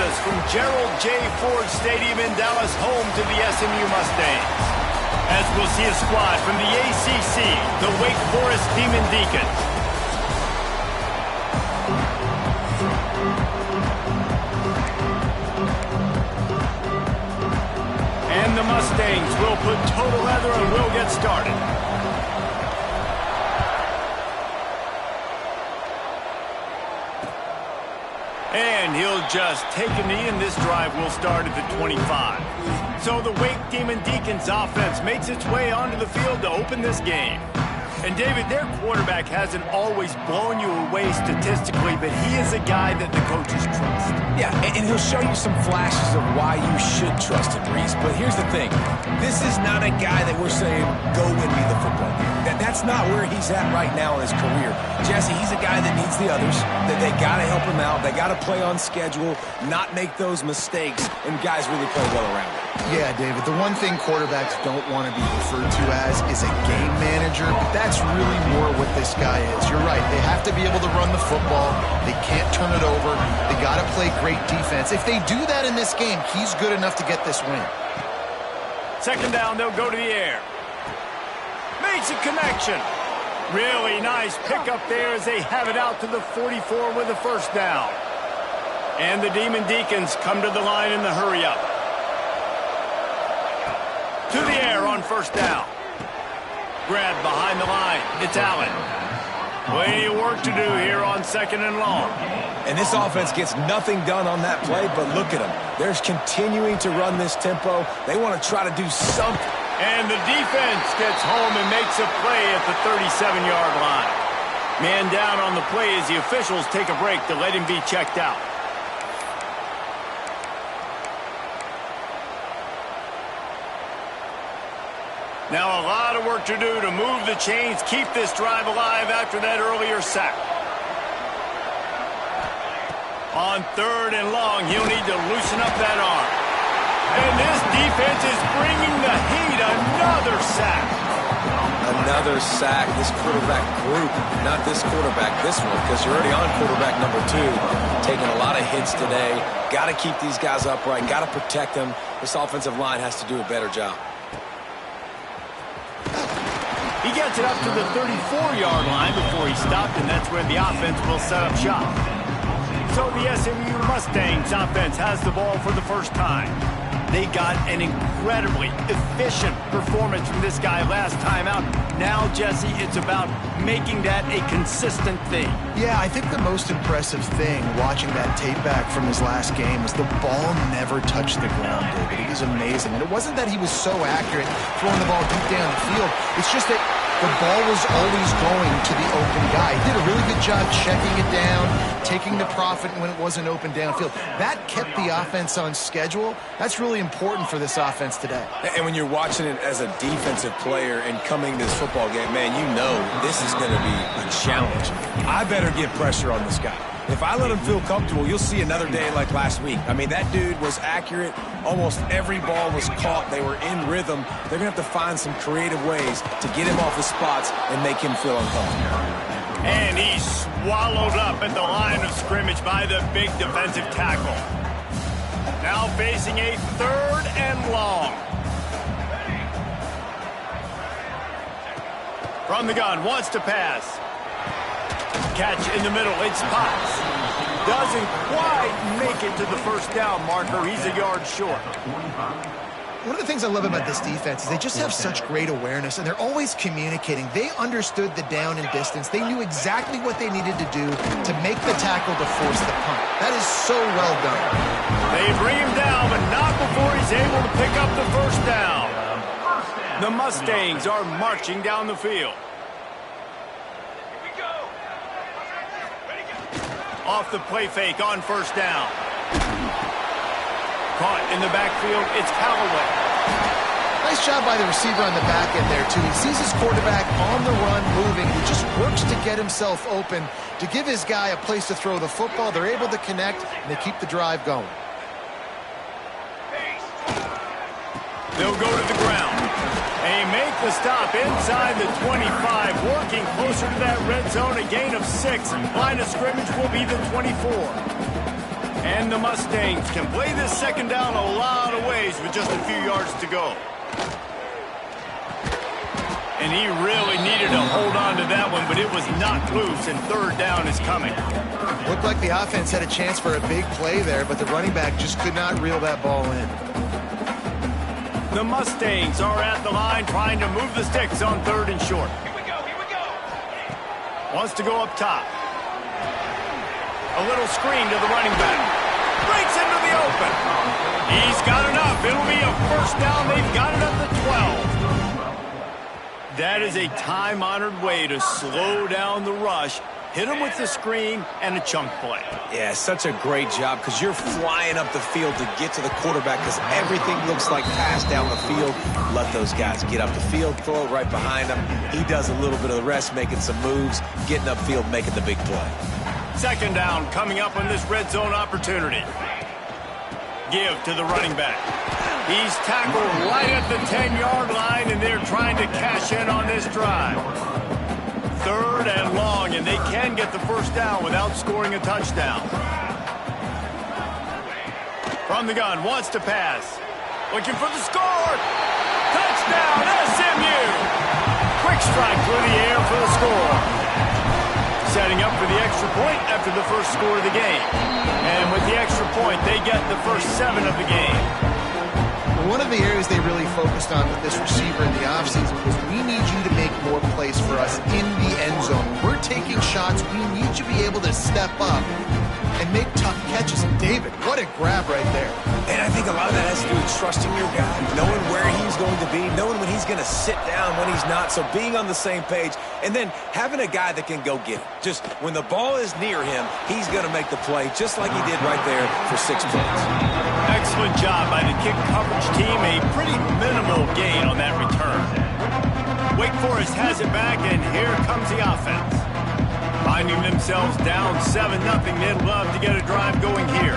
us from Gerald J. Ford Stadium in Dallas, home to the SMU Mustangs. As we'll see a squad from the ACC, the Wake Forest Demon Deacons. And the Mustangs will put total leather and will get started. And he'll just take a knee, and this drive will start at the 25. So the Wake Demon Deacons offense makes its way onto the field to open this game. And David, their quarterback hasn't always blown you away statistically, but he is a guy that the coaches trust. Yeah, and he'll show you some flashes of why you should trust him, Reese. But here's the thing. This is not a guy that we're saying, go win me the football game. That's not where he's at right now in his career. Jesse, he's a guy that needs the others, that they got to help him out. They got to play on schedule, not make those mistakes, and guys really play well around him. Yeah, David, the one thing quarterbacks don't want to be referred to as is a game manager, but that's really more what this guy is. You're right. They have to be able to run the football. They can't turn it over. They got to play great defense. If they do that in this game, he's good enough to get this win. Second down, they'll go to the air. Makes a connection. Really nice pickup there as they have it out to the 44 with a first down. And the Demon Deacons come to the line in the hurry-up. To the air on first down. Grab behind the line. It's Allen. Plenty of work to do here on second and long. And this offense gets nothing done on that play, but look at them. They're continuing to run this tempo. They want to try to do something. And the defense gets home and makes a play at the 37-yard line. Man down on the play as the officials take a break to let him be checked out. Now a lot of work to do to move the chains, keep this drive alive after that earlier sack. On third and long, he'll need to loosen up that arm. And this defense is bringing the heat. Another sack. Another sack. This quarterback group, not this quarterback, this one, because you're already on quarterback number 2. Taking a lot of hits today. Got to keep these guys upright. Got to protect them. This offensive line has to do a better job. He gets it up to the 34-yard line before he stopped, and that's where the offense will set up shop. So the SMU Mustangs offense has the ball for the first time. They got an incredibly efficient performance from this guy last time out. Now, Jesse, it's about making that a consistent thing. Yeah, I think the most impressive thing watching that tape back from his last game was the ball never touched the ground, David. It was amazing. And it wasn't that he was so accurate throwing the ball deep down the field. It's just that the ball was always going to the open guy. He did a really good job checking it down, taking the profit when it wasn't open downfield. That kept the offense on schedule. That's really important for this offense today. And when you're watching it as a defensive player and coming to this football game, man, you know this is going to be a challenge. I better get pressure on this guy. If I let him feel comfortable, you'll see another day like last week. I mean, that dude was accurate. Almost every ball was caught. They were in rhythm. They're going to have to find some creative ways to get him off his spots and make him feel uncomfortable. And he's swallowed up at the line of scrimmage by the big defensive tackle. Now facing a third and long. From the gun, wants to pass. Catch in the middle, it's Potts. Doesn't quite make it to the first down marker. He's a yard short. One of the things I love about this defense is they just have such great awareness, and they're always communicating. They understood the down and distance. They knew exactly what they needed to do to make the tackle to force the punt. That is so well done. They bring him down, but not before he's able to pick up the first down. The Mustangs are marching down the field. Off the play fake on first down. Caught in the backfield, it's Callaway. Nice job by the receiver on the back end there, too. He sees his quarterback on the run moving. He just works to get himself open, to give his guy a place to throw the football. They're able to connect, and they keep the drive going. They'll go to the ground. They make the stop inside the 25, working closer to that red zone, a gain of 6. Line of scrimmage will be the 24. And the Mustangs can play this second down a lot of ways with just a few yards to go. And he really needed to hold on to that one, but it was knocked loose, and third down is coming. Looked like the offense had a chance for a big play there, but the running back just could not reel that ball in. The Mustangs are at the line trying to move the sticks on third and short. Here we go. Wants to go up top. A little screen to the running back. Breaks into the open. He's got enough. It'll be a first down. They've got it at the 12. That is a time-honored way to slow down the rush, hit him with the screen, and a chunk play. Yeah, such a great job because you're flying up the field to get to the quarterback because everything looks like pass down the field. Let those guys get up the field, throw it right behind him. He does a little bit of the rest, making some moves, getting upfield, making the big play. Second down coming up on this red zone opportunity. Give to the running back. He's tackled right at the 10-yard line, and they're trying to cash in on this drive. Third and long, and they can get the first down without scoring a touchdown. From the gun, wants to pass. Looking for the score. Touchdown, SMU! Quick strike through the air for the score. Setting up for the extra point after the first score of the game. And with the extra point, they get the first 7 of the game. One of the areas they really focused on with this receiver in the offseason was we need you to make more plays for us in the end zone. We're taking shots. We need you to be able to step up and make tough catches. And David, what a grab right there. And I think a lot of that has to do with trusting your guy, knowing where he's going to be, knowing when he's going to sit down, when he's not, so being on the same page, and then having a guy that can go get it. Just when the ball is near him, he's going to make the play, just like he did right there for 6 points. Excellent job by the kick coverage team. A pretty minimal gain on that return. Wake Forest has it back, and here comes the offense. Finding themselves down 7-0, they'd love to get a drive going here.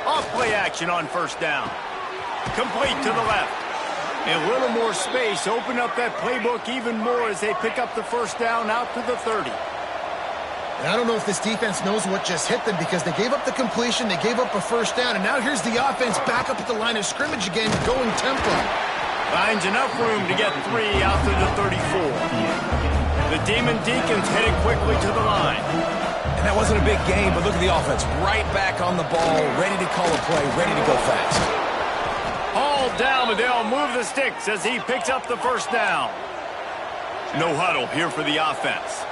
Off-play action on first down. Complete to the left. A little more space, open up that playbook even more as they pick up the first down out to the 30. And I don't know if this defense knows what just hit them because they gave up the completion, they gave up a first down, and now here's the offense back up at the line of scrimmage again, going tempo. Finds enough room to get 3 out to the 34. The Demon Deacons headed quickly to the line. And that wasn't a big game, but look at the offense. Right back on the ball, ready to call a play, ready to go fast. Hauled down, but they'll move the sticks as he picks up the first down. No huddle here for the offense.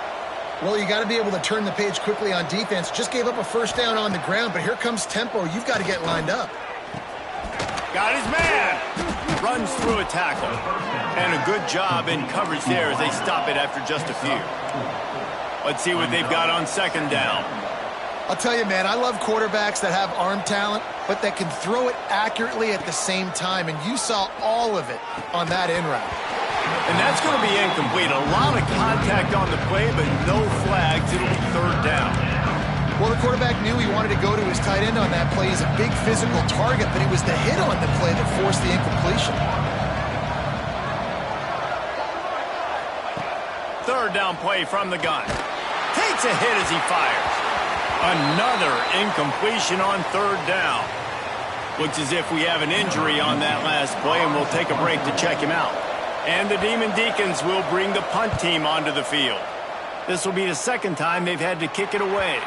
Well, you got to be able to turn the page quickly on defense. Just gave up a first down on the ground, but here comes tempo. You've got to get lined up. Got his man. Runs through a tackle. And a good job in coverage there as they stop it after just a few. Let's see what they've got on second down. I'll tell you, man, I love quarterbacks that have arm talent, but that can throw it accurately at the same time, and you saw all of it on that in route. And that's going to be incomplete. A lot of contact on the play, but no flags. It'll be third down. Well, the quarterback knew he wanted to go to his tight end on that play. He's a big physical target, but it was the hit on the play that forced the incompletion. Third down play from the gun. Takes a hit as he fires. Another incompletion on third down. Looks as if we have an injury on that last play, and we'll take a break to check him out. And the Demon Deacons will bring the punt team onto the field. This will be the second time they've had to kick it away.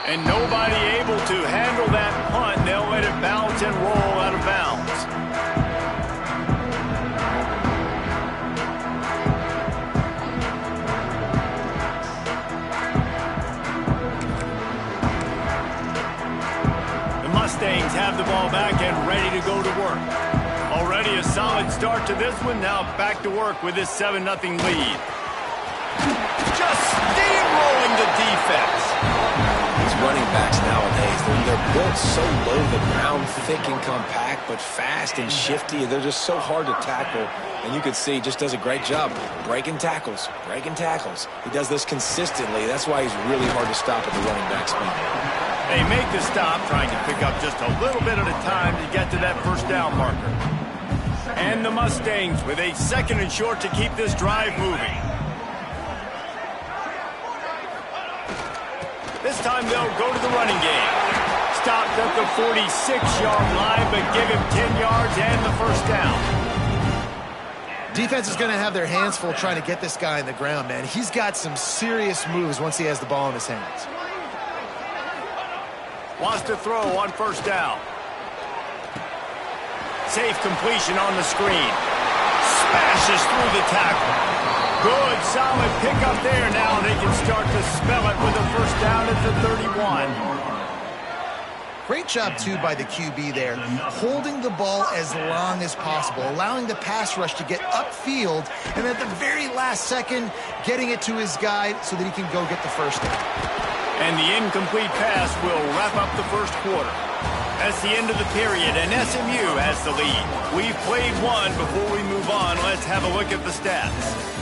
And nobody able to handle that punt. They'll let it bounce and roll out of bounds. Mustangs have the ball back and ready to go to work. Already a solid start to this one. Now back to work with this 7-0 lead. Just steamrolling the defense. These running backs nowadays, they're built so low to the ground, thick and compact, but fast and shifty. They're just so hard to tackle. And you can see he just does a great job breaking tackles, breaking tackles. He does this consistently. That's why he's really hard to stop at the running back spot. They make the stop, trying to pick up just a little bit at a time to get to that first down marker. And the Mustangs with a 2nd and short to keep this drive moving. This time they'll go to the running game. Stopped at the 46-yard line, but give him 10 yards and the first down. Defense is going to have their hands full trying to get this guy in the ground, man. He's got some serious moves once he has the ball in his hands. Wants to throw on first down. Safe completion on the screen. Smashes through the tackle. Good, solid pickup there. Now they can start to spell it with a first down at the 31. Great job, too, by the QB there, holding the ball as long as possible, allowing the pass rush to get upfield, and at the very last second, getting it to his guy so that he can go get the first down. And the incomplete pass will wrap up the first quarter. That's the end of the period, and SMU has the lead. We've played one. Before we move on, let's have a look at the stats.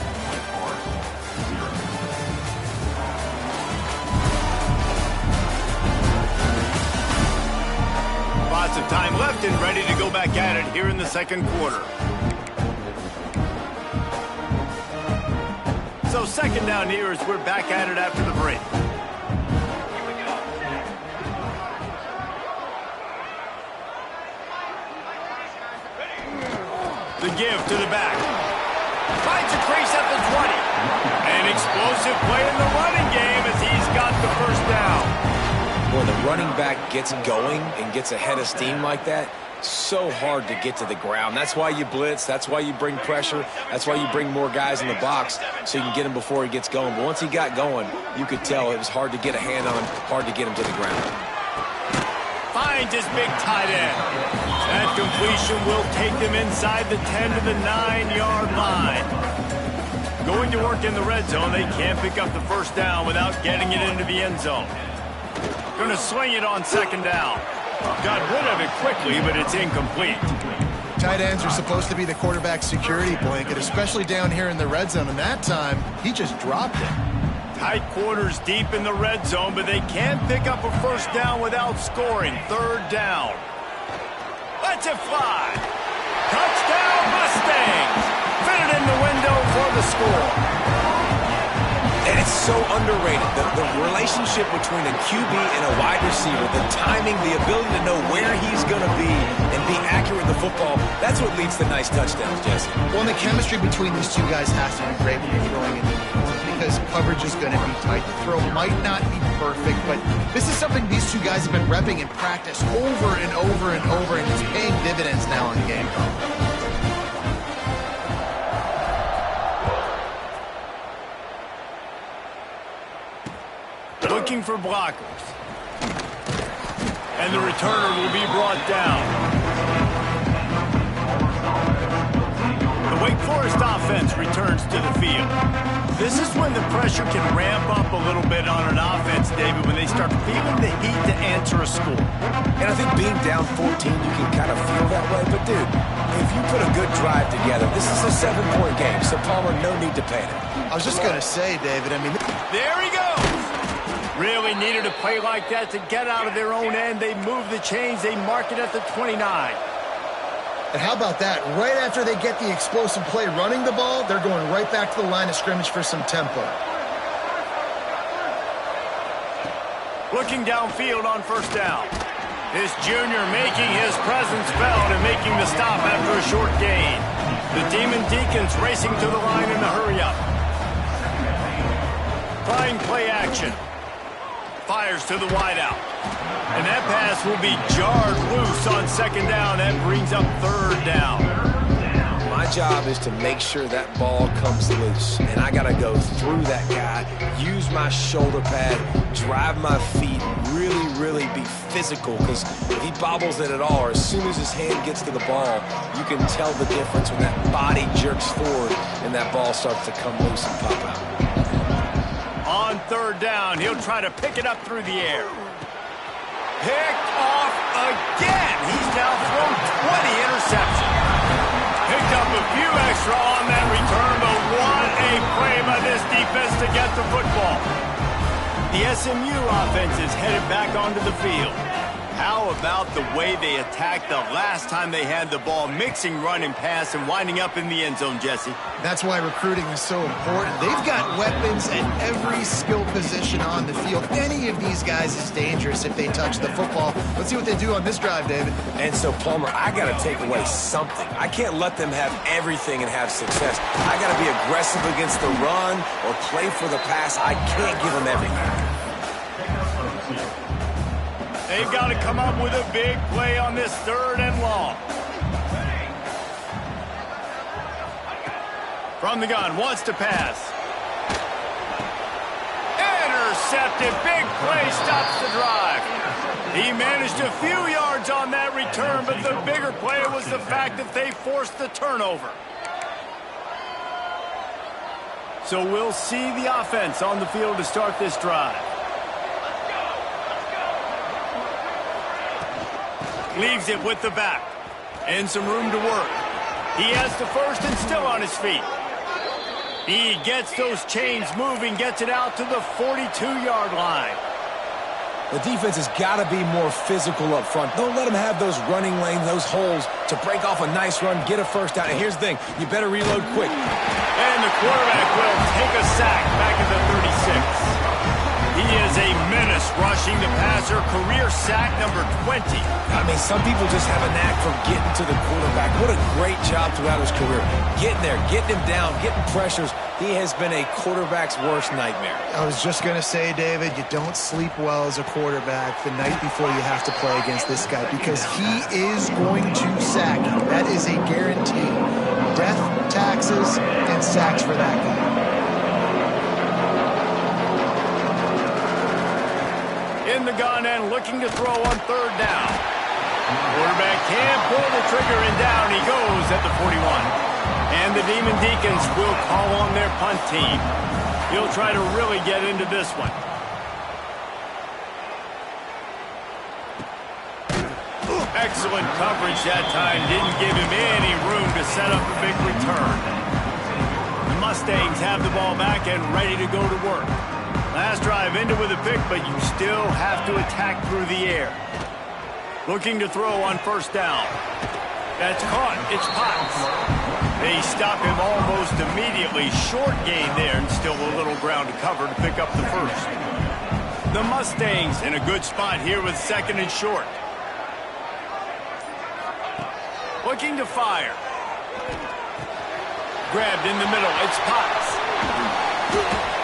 Lots of time left and ready to go back at it here in the second quarter. So 2nd down here as we're back at it after the break. The give to the back. Finds a crease at the 20. An explosive play in the running game as he's got the first down. When the running back gets going and gets ahead of steam like that, so hard to get to the ground. That's why you blitz. That's why you bring pressure. That's why you bring more guys in the box so you can get him before he gets going. But once he got going, you could tell it was hard to get a hand on him, hard to get him to the ground. Finds his big tight end. That completion will take them inside the 10 to the 9-yard line. Going to work in the red zone, they can't pick up the first down without getting it into the end zone. Going to swing it on 2nd down. Got rid of it quickly, but it's incomplete. Tight ends are supposed to be the quarterback's security blanket, especially down here in the red zone, and that time, he just dropped it. Tight quarters deep in the red zone, but they can't pick up a first down without scoring. 3rd down. Lets it fly. Touchdown, Mustangs! Fitted in the window for the score. And it's so underrated. The relationship between a QB and a wide receiver, the timing, the ability to know where he's going to be and be accurate with the football, that's what leads to nice touchdowns, Jesse. Well, and the chemistry between these two guys has to be great when you're throwing in the because coverage is going to be tight. The throw might not be perfect, but this is something these two guys have been repping in practice over and over and over, and it's paying dividends now in the game. Looking for blockers. And the returner will be brought down. The Wake Forest offense returns to the field. This is when the pressure can ramp up a little bit on an offense, David, when they start feeling the heat to answer a score. And I think being down 14, you can kind of feel that way. But, dude, if you put a good drive together, this is a 7-point game, so Palmer, no need to panic. I was just going to say, David, I mean... There he goes! Really needed a play like that to get out of their own end. They move the chains. They mark it at the 29. And how about that? Right after they get the explosive play running the ball, they're going right back to the line of scrimmage for some tempo. Looking downfield on first down. This junior making his presence felt and making the stop after a short gain. The Demon Deacons racing to the line in a hurry-up. Trying play action. Fires to the wideout. And that pass will be jarred loose on 2nd down. That brings up 3rd down. My job is to make sure that ball comes loose. And I got to go through that guy, use my shoulder pad, drive my feet, really be physical. Because if he bobbles it at all, or as soon as his hand gets to the ball, you can tell the difference when that body jerks forward and that ball starts to come loose and pop out. On 3rd down, he'll try to pick it up through the air. Picked off again. He's now thrown 20 interceptions. Picked up a few extra on that return, but what a play by this defense to get the football. The SMU offense is headed back onto the field. How about the way they attacked the last time they had the ball, mixing run and pass and winding up in the end zone, Jesse? That's why recruiting is so important. They've got weapons at every skill position on the field. Any of these guys is dangerous if they touch the football. Let's see what they do on this drive, David. And so, Palmer, I got to take away something. I can't let them have everything and have success. I got to be aggressive against the run or play for the pass. I can't give them everything. They've got to come up with a big play on this 3rd and long. From the gun, wants to pass. Intercepted, big play, stops the drive. He managed a few yards on that return, but the bigger play was the fact that they forced the turnover. So we'll see the offense on the field to start this drive. Leaves it with the back. And some room to work. He has the first and still on his feet. He gets those chains moving, gets it out to the 42-yard line. The defense has got to be more physical up front. Don't let them have those running lanes, those holes to break off a nice run, get a first down. And here's the thing, you better reload quick. And the quarterback will take a sack back at the 36. He is a menace rushing the passer, career sack number 20. I mean, some people just have a knack for getting to the quarterback. What a great job throughout his career. Getting there, getting him down, getting pressures. He has been a quarterback's worst nightmare. I was just going to say, David, you don't sleep well as a quarterback the night before you have to play against this guy because he is going to sack you. That is a guarantee. Death, taxes, and sacks for that guy. In the gun and looking to throw on 3rd down. Quarterback can't pull the trigger and down he goes at the 41. And the Demon Deacons will call on their punt team. He'll try to really get into this one. Excellent coverage that time. Didn't give him any room to set up a big return. The Mustangs have the ball back and ready to go to work. Last drive ended with a pick, but you still have to attack through the air. Looking to throw on 1st down. That's caught. It's Potts. They stop him almost immediately. Short gain there and still a little ground to cover to pick up the first. The Mustangs in a good spot here with 2nd and short. Looking to fire. Grabbed in the middle. It's Potts.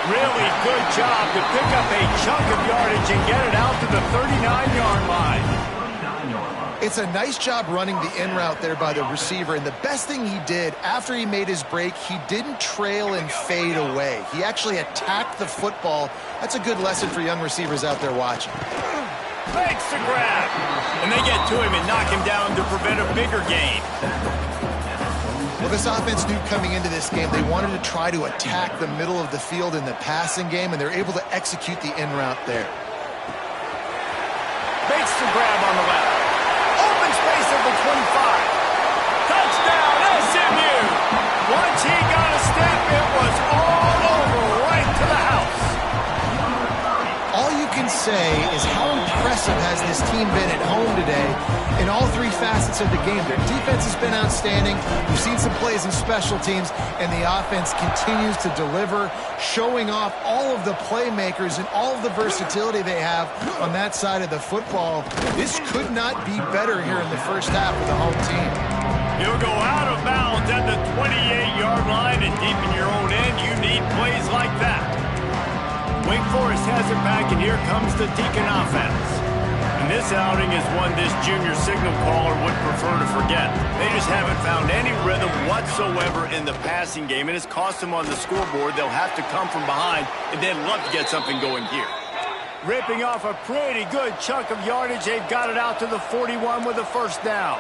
Really good job to pick up a chunk of yardage and get it out to the 39-yard line. It's a nice job running the in route there by the receiver, and the best thing he did after he made his break, he didn't trail and fade away. He actually attacked the football. That's a good lesson for young receivers out there watching. Makes the grab, and they get to him and knock him down to prevent a bigger gain. Well, this offense knew coming into this game they wanted to try to attack the middle of the field in the passing game, and they're able to execute the in route there. Makes the grab on the left. Open space at the 25. Touchdown, SMU! Once he got a step, it was all over right to the house. All you can say is how impressive has this team been at home today in all 3 facets of the game. Their defense has been outstanding. We've seen some plays in special teams, and the offense continues to deliver, showing off all of the playmakers and all of the versatility they have on that side of the football. This could not be better here in the first half of the home team. You'll go out of bounds at the 28-yard line, and deep in your own end, you need plays like that. Wake Forest has it back, and here comes the Deacon offense. And this outing is one this junior signal caller would prefer to forget. They just haven't found any rhythm whatsoever in the passing game, and it's cost them on the scoreboard. They'll have to come from behind, and they'd love to get something going here. Ripping off a pretty good chunk of yardage. They've got it out to the 41 with a 1st down.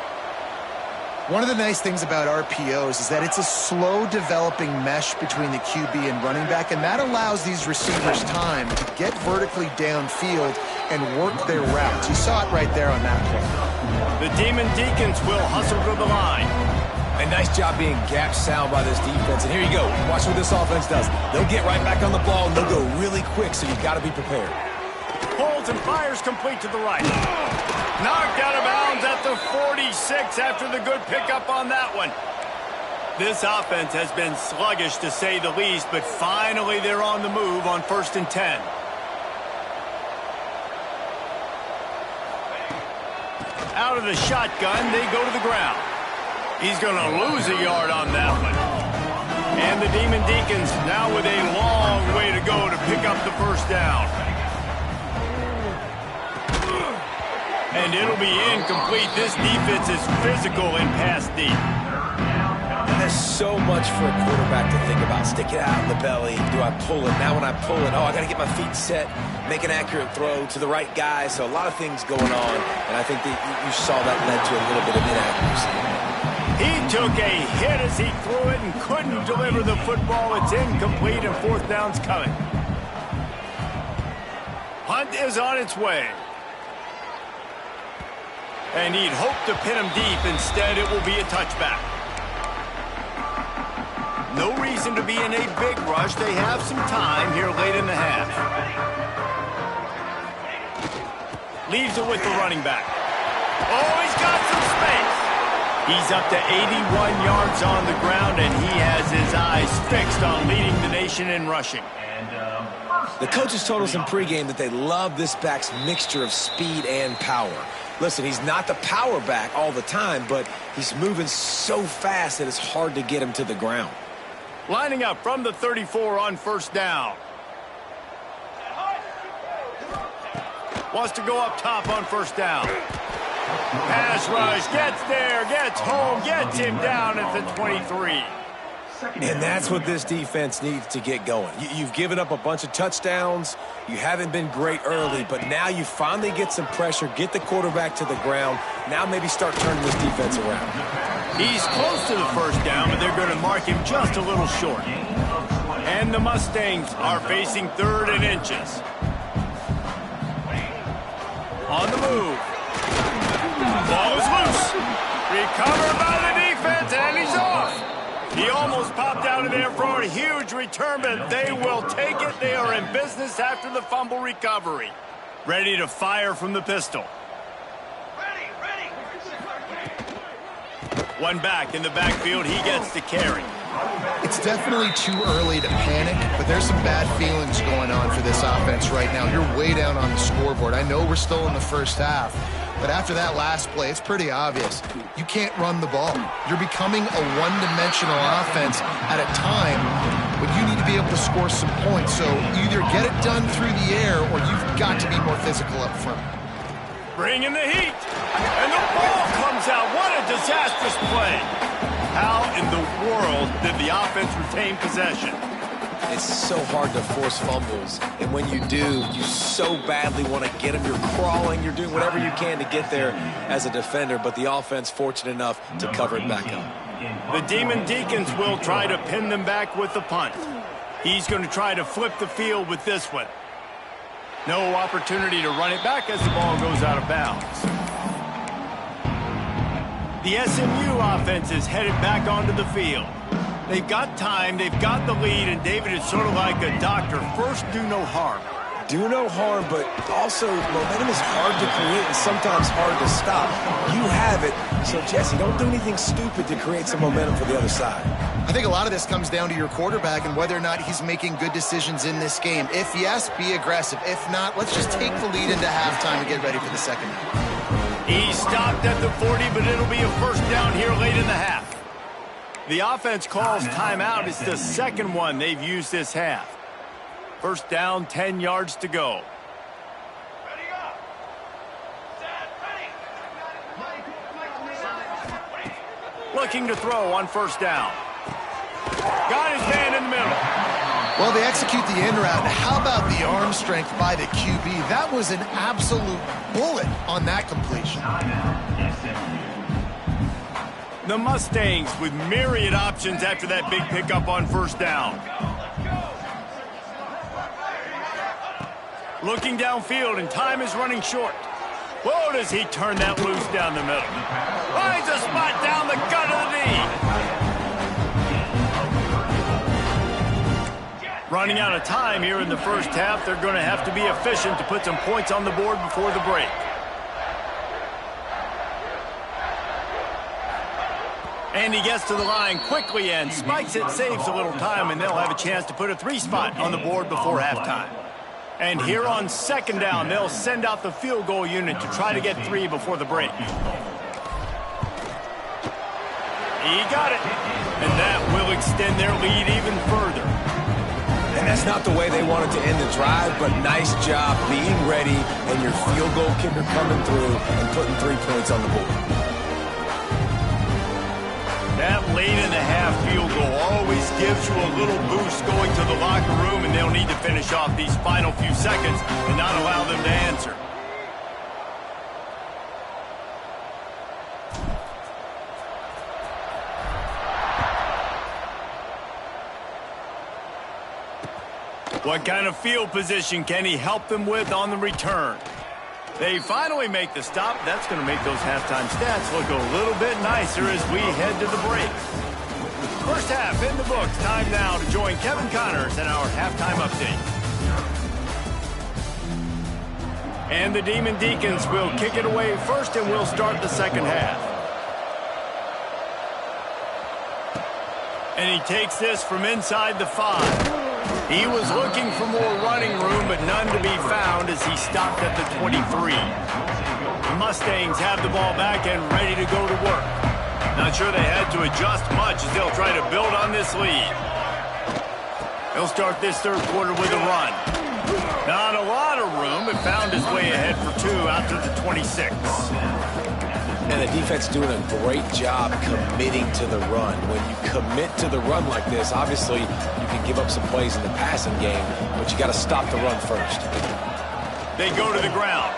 One of the nice things about RPOs is that it's a slow developing mesh between the QB and running back, and that allows these receivers time to get vertically downfield and work their routes. You saw it right there on that play. The Demon Deacons will hustle to the line. A nice job being gap sound by this defense. And here you go. Watch what this offense does. They'll get right back on the ball, and they'll go really quick, so you've got to be prepared. Holds and fires complete to the right. Knocked out of bounds at the 46 after the good pickup on that one. This offense has been sluggish to say the least, but finally they're on the move on 1st and 10. Out of the shotgun, they go to the ground. He's going to lose a yard on that one. And the Demon Deacons now with a long way to go to pick up the first down. And it'll be incomplete. This defense is physical in pass deep. There's so much for a quarterback to think about. Stick it out in the belly. Do I pull it? Now when I pull it, I got to get my feet set, make an accurate throw to the right guy. So a lot of things going on, and I think that you saw that led to a little bit of inaccuracy. He took a hit as he threw it and couldn't deliver the football. It's incomplete, and 4th down's coming. Hunt is on its way. And he'd hoped to pin him deep. Instead, it will be a touchback. No reason to be in a big rush. They have some time here late in the half. Leaves it with the running back. Oh, he's got some space. He's up to 81 yards on the ground, and he has his eyes fixed on leading the nation in rushing. The coaches told us in pregame that they love this back's mixture of speed and power. Listen, he's not the power back all the time, but he's moving so fast that it's hard to get him to the ground. Lining up from the 34 on 1st down. Wants to go up top on 1st down. Pass rush, gets there, gets home, gets him down at the 23. And that's what this defense needs to get going. You've given up a bunch of touchdowns. You haven't been great early, but now you finally get some pressure, get the quarterback to the ground. Now maybe start turning this defense around. He's close to the 1st down, but they're going to mark him just a little short. And the Mustangs are facing 3rd and inches. On the move. Ball is loose. Recovered by the defense, and he's off. He almost popped out of there for a huge return, but they will take it. They are in business after the fumble recovery. Ready to fire from the pistol. One back in the backfield. He gets to carry. It's definitely too early to panic, but there's some bad feelings going on for this offense right now. You're way down on the scoreboard. I know we're still in the 1st half, but after that last play, it's pretty obvious. You can't run the ball. You're becoming a one-dimensional offense at a time when you need to be able to score some points. So either get it done through the air or you've got to be more physical up front. Bring in the heat. And the ball comes out. What a disastrous play. How in the world did the offense retain possession? It's so hard to force fumbles, and when you do, you so badly want to get them. You're crawling, you're doing whatever you can to get there as a defender, but the offense fortunate enough to cover it back up. The Demon Deacons will try to pin them back with the punt. He's going to try to flip the field with this one. No opportunity to run it back as the ball goes out of bounds. The SMU offense is headed back onto the field. They've got time, they've got the lead, and David is sort of like a doctor. First, do no harm. Do no harm, but also momentum is hard to create and sometimes hard to stop. You have it, so Jesse, don't do anything stupid to create some momentum for the other side. I think a lot of this comes down to your quarterback and whether or not he's making good decisions in this game. If yes, be aggressive. If not, let's just take the lead into halftime and get ready for the second half. He stopped at the 40, but it'll be a 1st down here late in the half. The offense calls timeout. It's the second one they've used this half. 1st down, 10 yards to go. Looking to throw on 1st down. Got his man in the middle. Well, they execute the in route. How about the arm strength by the QB? That was an absolute bullet on that completion. The Mustangs with myriad options after that big pickup on 1st down. Looking downfield, and time is running short. Whoa, does he turn that loose down the middle. Finds a spot down the gut of the knee. Running out of time here in the 1st half. They're going to have to be efficient to put some points on the board before the break. And he gets to the line quickly and spikes it, saves a little time, and they'll have a chance to put a 3-spot on the board before halftime. And here on second down, they'll send out the field goal unit to try to get 3 before the break. He got it. And that will extend their lead even further. And that's not the way they wanted to end the drive, but nice job being ready and your field goal kicker coming through and putting 3 points on the board. That late-in-the-half field goal always gives you a little boost going to the locker room, and they'll need to finish off these final few seconds and not allow them to answer. What kind of field position can he help them with on the return? They finally make the stop. That's going to make those halftime stats look a little bit nicer as we head to the break. First half in the books. Time now to join Kevin Connors in our halftime update. And the Demon Deacons will kick it away first, and we'll start the second half. And he takes this from inside the 5. He was looking for more running room, but none to be found as he stopped at the 23. The Mustangs have the ball back and ready to go to work. Not sure they had to adjust much as they'll try to build on this lead. They'll start this third quarter with a run. Not a lot of room, but found his way ahead for 2 after the 26. And the defense doing a great job committing to the run. When you commit to the run like this, obviously you can give up some plays in the passing game, but you got to stop the run first. They go to the ground.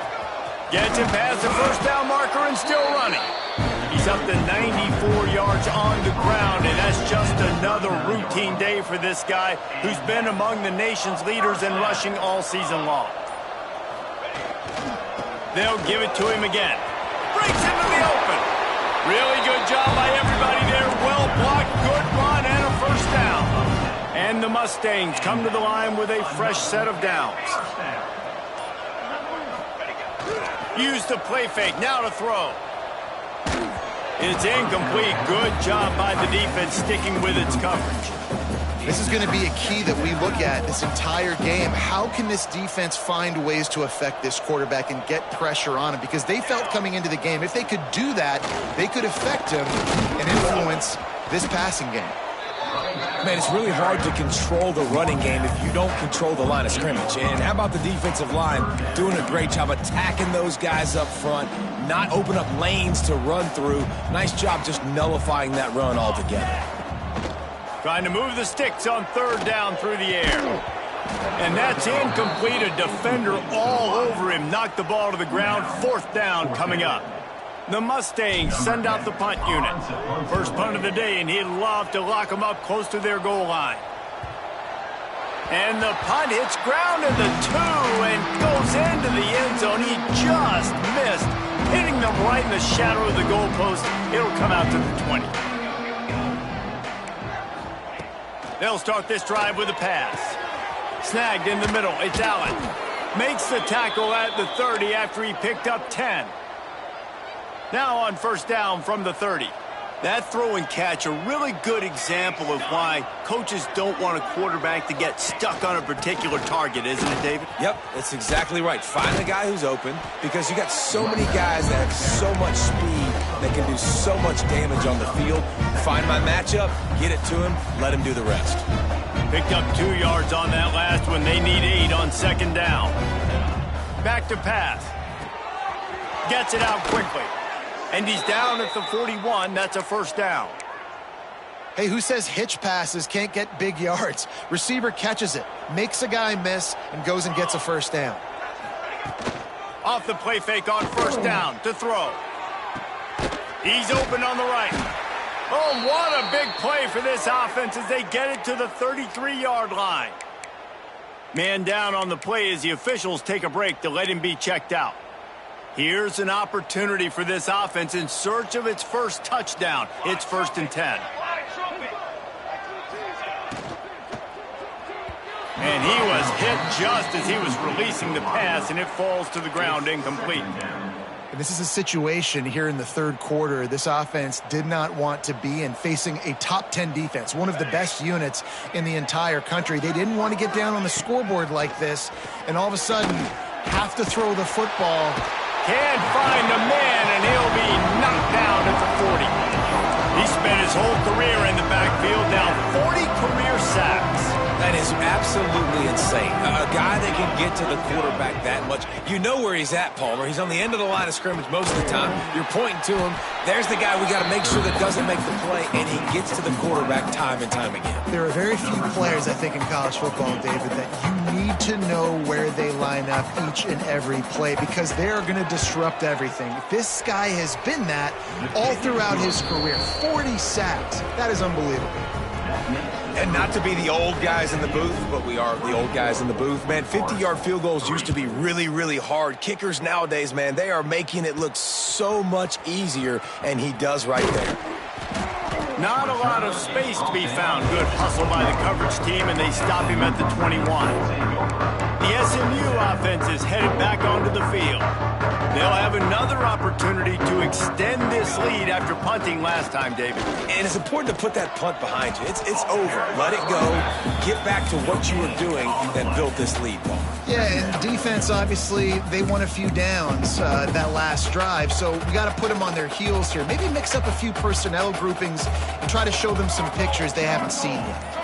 Gets him past the first down marker and still running. He's up to 94 yards on the ground, and that's just another routine day for this guy who's been among the nation's leaders in rushing all season long. They'll give it to him again. Breaks into the open. Really good job by everybody there. Well blocked, good run, and a first down. And the Mustangs come to the line with a fresh set of downs. Use the play fake, now to throw. It's incomplete. Good job by the defense sticking with its coverage. This is going to be a key that we look at this entire game. How can this defense find ways to affect this quarterback and get pressure on him? Because they felt coming into the game, if they could do that, they could affect him and influence this passing game. Man, it's really hard to control the running game if you don't control the line of scrimmage. And how about the defensive line doing a great job attacking those guys up front, not open up lanes to run through. Nice job just nullifying that run altogether. Trying to move the sticks on third down through the air. And that's incomplete. A defender all over him. Knocked the ball to the ground. Fourth down coming up. The Mustangs send out the punt unit. First punt of the day, and he'd love to lock them up close to their goal line. And the punt hits ground in the 2 and goes into the end zone. He just missed, hitting them right in the shadow of the goalpost. It'll come out to the 20. They'll start this drive with a pass. Snagged in the middle. It's Allen. Makes the tackle at the 30 after he picked up 10. Now on first down from the 30. That throw and catch, a really good example of why coaches don't want a quarterback to get stuck on a particular target, isn't it, David? Yep, that's exactly right. Find the guy who's open, because you got so many guys that have so much speed that can do so much damage on the field. Find my matchup, get it to him, let him do the rest. Picked up 2 yards on that last one. They need 8 on second down. Back to pass. Gets it out quickly. And he's down at the 41. That's a first down. Hey, who says hitch passes can't get big yards? Receiver catches it, makes a guy miss, and goes and gets a first down. Off the play fake on first down to throw. He's open on the right. Oh, what a big play for this offense as they get it to the 33-yard line. Man down on the play as the officials take a break to let him be checked out. Here's an opportunity for this offense in search of its first touchdown. It's 1st and 10. And he was hit just as he was releasing the pass, and it falls to the ground incomplete. And this is a situation here in the third quarter this offense did not want to be in, facing a top 10 defense, one of the best units in the entire country. They didn't want to get down on the scoreboard like this, and all of a sudden have to throw the football. Can't find a man, and he'll be knocked down at the 40. He spent his whole career in the backfield, now 40 career sacks. That is absolutely insane. A guy that can get to the quarterback that much. You know where he's at, Palmer. He's on the end of the line of scrimmage most of the time. You're pointing to him. There's the guy we got to make sure that doesn't make the play, and he gets to the quarterback time and time again. There are very few players, I think, in college football, David, that you need to know where they line up each and every play because they're going to disrupt everything. This guy has been that all throughout his career. 40 sacks. That is unbelievable. And not to be the old guys in the booth, but we are the old guys in the booth, man. 50-yard field goals used to be really, really hard. Kickers nowadays, man, they are making it look so much easier, and he does right there. Not a lot of space to be found. Good hustle by the coverage team, and they stop him at the 21. The SMU offense is headed back onto the field. They'll have another opportunity to extend this lead after punting last time, David. And it's important to put that punt behind you. It's over. Let it go. Get back to what you were doing that built this lead, Paul. Yeah, and defense, obviously, they won a few downs that last drive, so we got to put them on their heels here. Maybe mix up a few personnel groupings and try to show them some pictures they haven't seen yet.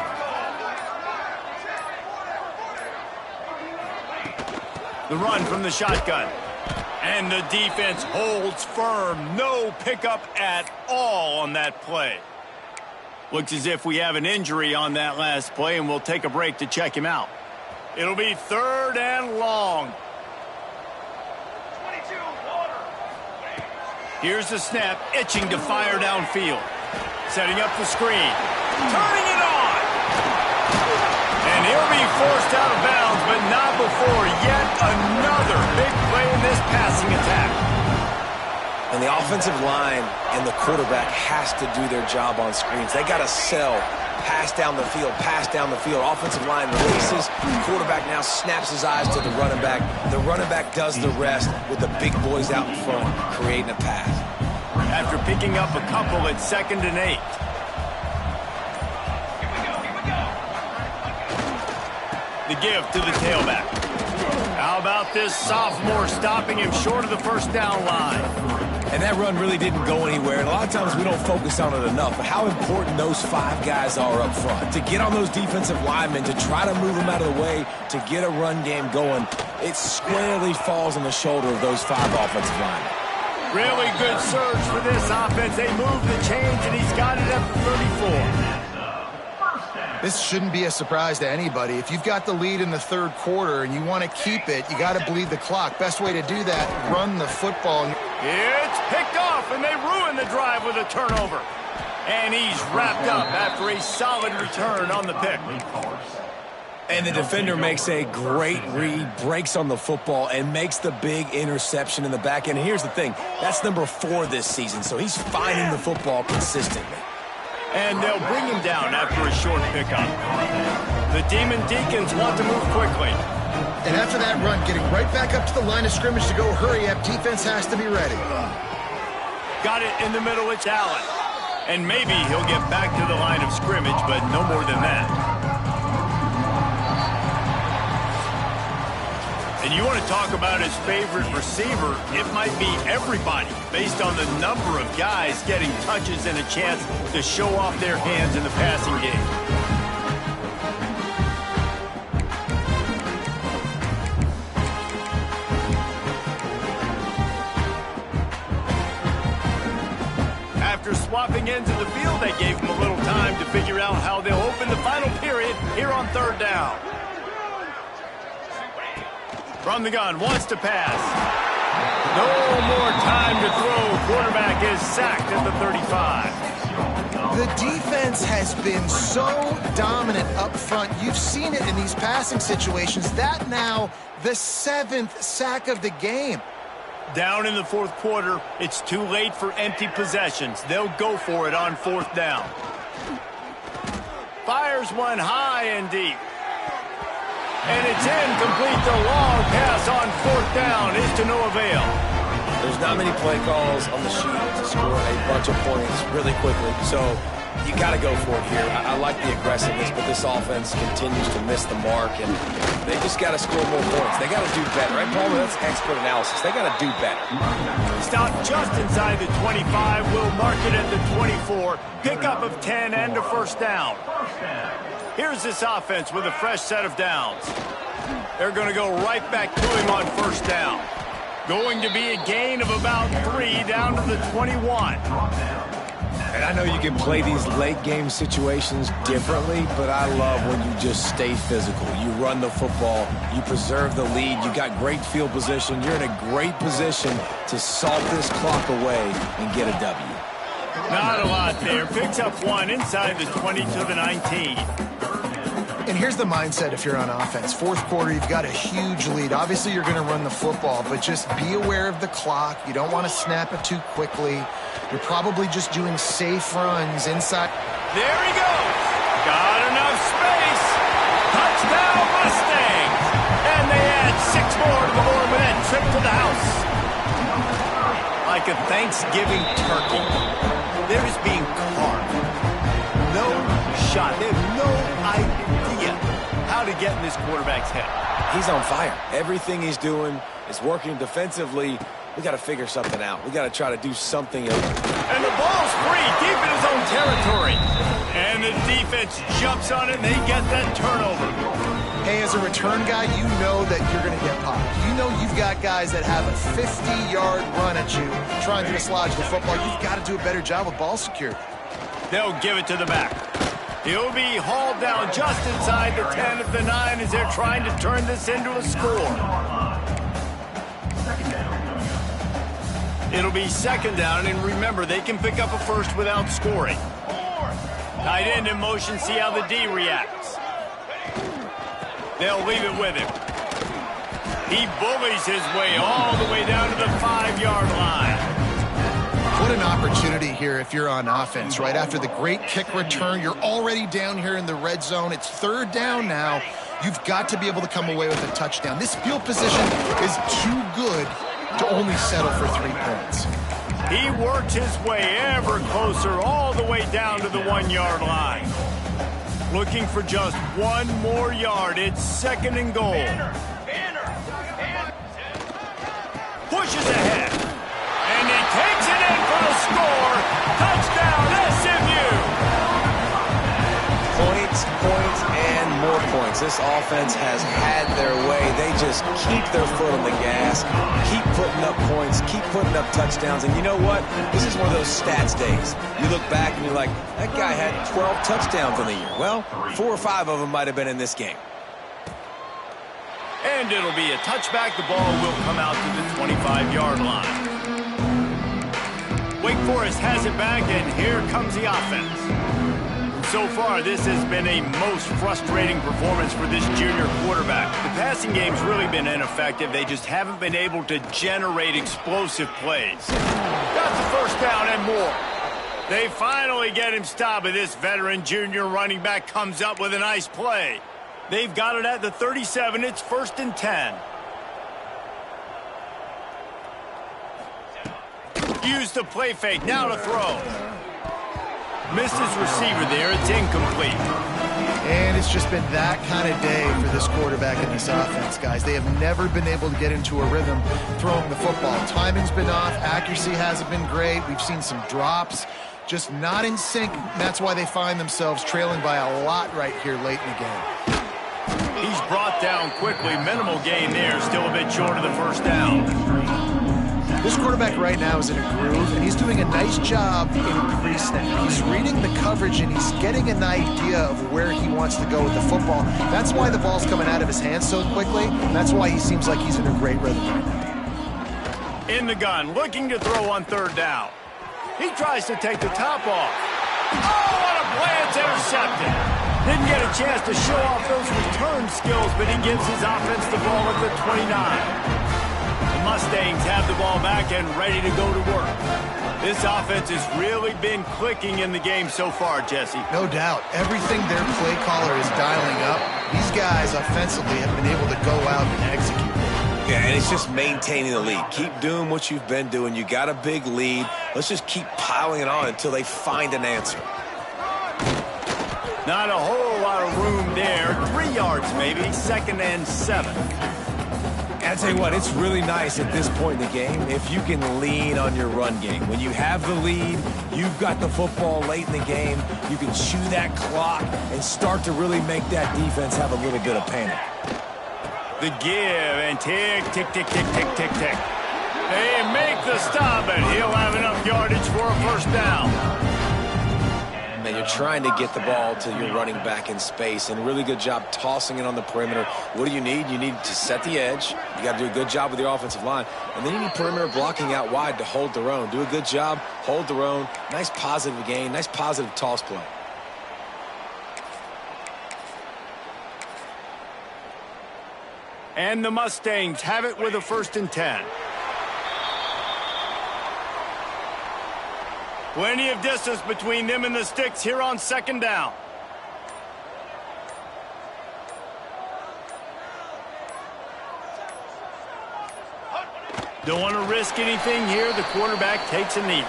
The run from the shotgun. And the defense holds firm. No pickup at all on that play. Looks as if we have an injury on that last play, and we'll take a break to check him out. It'll be 3rd and long. Here's the snap, itching to fire downfield. Setting up the screen. Turning it on. And he'll be forced out of bounds, but not before yet another big play in this passing attack. And the offensive line and the quarterback has to do their job on screens. They got to sell. Pass down the field, pass down the field. Offensive line releases. Quarterback now snaps his eyes to the running back. The running back does the rest with the big boys out in front, creating a pass. After picking up a couple at 2nd and 8. The give to the tailback. How about this sophomore stopping him short of the first down line? And that run really didn't go anywhere. And a lot of times we don't focus on it enough. But how important those 5 guys are up front. To get on those defensive linemen, to try to move them out of the way, to get a run game going, it squarely falls on the shoulder of those 5 offensive linemen. Really good surge for this offense. They move the chains, and he's got it at the 34. This shouldn't be a surprise to anybody. If you've got the lead in the third quarter and you want to keep it, you got to bleed the clock. Best way to do that, run the football. It's picked off, and they ruin the drive with a turnover. And he's wrapped up after a solid return on the pick. And the defender makes a great read, breaks on the football, and makes the big interception in the back end. Here's the thing, that's number 4 this season, so he's finding the football consistently. And they'll bring him down after a short pickup. The Demon Deacons want to move quickly. And after that run, getting right back up to the line of scrimmage to go hurry up, defense has to be ready. Got it in the middle, it's Allen. And maybe he'll get back to the line of scrimmage, but no more than that. And you want to talk about his favorite receiver, it might be everybody, based on the number of guys getting touches and a chance to show off their hands in the passing game. After swapping ends of the field, they gave him a little time to figure out how they'll open the final period here on 3rd down. From the gun, wants to pass. No more time to throw. Quarterback is sacked at the 35. The defense has been so dominant up front. You've seen it in these passing situations. That now the 7th sack of the game. Down in the 4th quarter, it's too late for empty possessions. They'll go for it on 4th down. Fires one high and deep. And it's incomplete. The long pass on 4th down is to no avail. There's not many play calls on the sheet to score a bunch of points really quickly. So you got to go for it here. I like the aggressiveness, but this offense continues to miss the mark, and they just got to score more points. They got to do better. Right, Palmer? That's expert analysis. They got to do better. Stop just inside the 25. We'll mark it at the 24. Pickup of 10 and a first down. Here's this offense with a fresh set of downs. They're going to go right back to him on first down. Going to be a gain of about 3 down to the 21. And I know you can play these late game situations differently, but I love when you just stay physical. You run the football, you preserve the lead, you got great field position, you're in a great position to salt this clock away and get a W. Not a lot there. Picks up 1 inside the 20 to the 19. And here's the mindset if you're on offense. Fourth quarter, you've got a huge lead. Obviously, you're going to run the football, but just be aware of the clock. You don't want to snap it too quickly. You're probably just doing safe runs inside. There he goes. Got enough space. Touchdown Mustangs. And they add 6 more to the board with that trip to the house. Like a Thanksgiving turkey, they're just being carved. No shot. They have no idea how to get in this quarterback's head. He's on fire. Everything he's doing is working defensively. We got to figure something out. We got to try to do something else. And the ball's free, deep in his own territory. And the defense jumps on it, and they get that turnover. Hey, as a return guy, you know that you're going to get popped. You know you've got guys that have a 50-yard run at you trying to dislodge the football. You've got to do a better job with ball security. They'll give it to the back. He'll be hauled down just inside the 10 at the 9 as they're trying to turn this into a score. It'll be second down, and remember, they can pick up a first without scoring. Tight end in motion, see how the D reacts. They'll leave it with him. He bullies his way all the way down to the 5-yard line. What an opportunity here if you're on offense, right? After the great kick return, you're already down here in the red zone. It's third down now. You've got to be able to come away with a touchdown. This field position is too good to only settle for 3 points. He works his way ever closer all the way down to the 1-yard line. Looking for just 1 more yard. It's second and goal. Pushes ahead. And he takes it in for the score. Touchdown, SMU. Points, points, and more points. This offense has had their way. They just keep their foot on the gas, keep putting up points, keep putting up touchdowns. And you know what? This is one of those stats days. You look back and you're like, that guy had 12 touchdowns in the year. Well, 4 or 5 of them might have been in this game. And it'll be a touchback. The ball will come out to the 25-yard line. Wake Forest has it back, and here comes the offense. So far, this has been a most frustrating performance for this junior quarterback. The passing game's really been ineffective. They just haven't been able to generate explosive plays. Got the first down and more. They finally get him stopped, but this veteran junior running back comes up with a nice play. They've got it at the 37. It's first and 10. Use the play fake. Now to throw. Missed his receiver there. It's incomplete. And it's just been that kind of day for this quarterback in this offense, guys. They have never been able to get into a rhythm throwing the football. Timing's been off. Accuracy hasn't been great. We've seen some drops. Just not in sync. That's why they find themselves trailing by a lot right here late in the game. He's brought down quickly. Minimal gain there. Still a bit short of the first down. This quarterback right now is in a groove, and he's doing a nice job in pre-snap. He's reading the coverage, and he's getting an idea of where he wants to go with the football. That's why the ball's coming out of his hands so quickly, and that's why he seems like he's in a great rhythm right now. In the gun, looking to throw on third down. He tries to take the top off. Oh, what a play! It's intercepted. Didn't get a chance to show off those return skills, but he gives his offense the ball at the 29. The Mustangs have the ball back and ready to go to work. This offense has really been clicking in the game so far, Jesse. No doubt. Everything their play caller is dialing up, these guys offensively have been able to go out and execute. Yeah, and it's just maintaining the lead. Keep doing what you've been doing. You got a big lead. Let's just keep piling it on until they find an answer. Not a whole lot of room there. 3 yards maybe, 2nd and 7. And I tell you what, it's really nice at this point in the game if you can lean on your run game. When you have the lead, you've got the football late in the game, you can chew that clock and start to really make that defense have a little bit of panic. The give and tick, tick, tick, tick, tick, tick, tick. They make the stop, and he'll have enough yardage for a first down. Man, you're trying to get the ball to your running back in space, and really good job tossing it on the perimeter. What do you need? You need to set the edge. You got to do a good job with your offensive line, and then you need perimeter blocking out wide to hold their own. Do a good job, hold their own. Nice positive gain, nice positive toss play. And the Mustangs have it with a 1st and 10. Plenty of distance between them and the sticks here on 2nd down. Don't want to risk anything here. The quarterback takes a knee.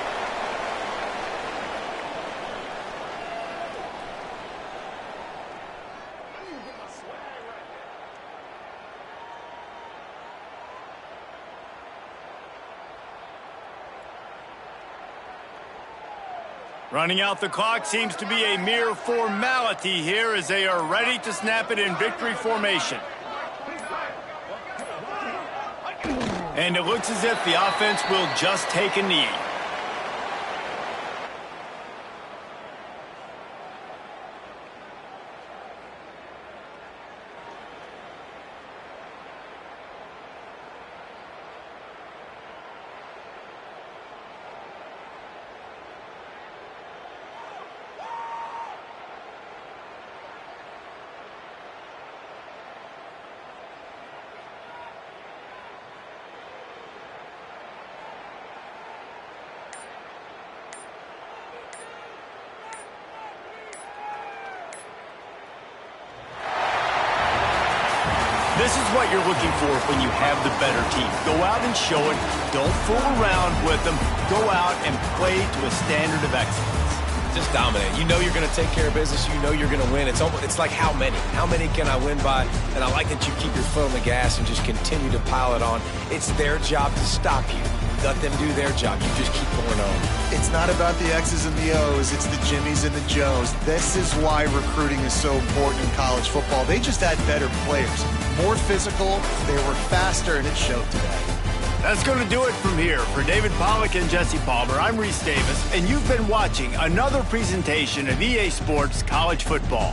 Running out the clock seems to be a mere formality here as they are ready to snap it in victory formation. And it looks as if the offense will just take a knee. This is what you're looking for when you have the better team. Go out and show it. Don't fool around with them. Go out and play to a standard of excellence. Just dominate. You know you're going to take care of business. You know you're going to win. It's like how many? How many can I win by? And I like that you keep your foot on the gas and just continue to pile it on. It's their job to stop you. Let them do their job. You just keep pouring on. It's not about the X's and the O's. It's the Jimmies and the Joes. This is why recruiting is so important in college football. They just had better players. More physical, they were faster, and it showed today. That's going to do it from here. For David Pollack and Jesse Palmer, I'm Reese Davis, and you've been watching another presentation of EA Sports College Football.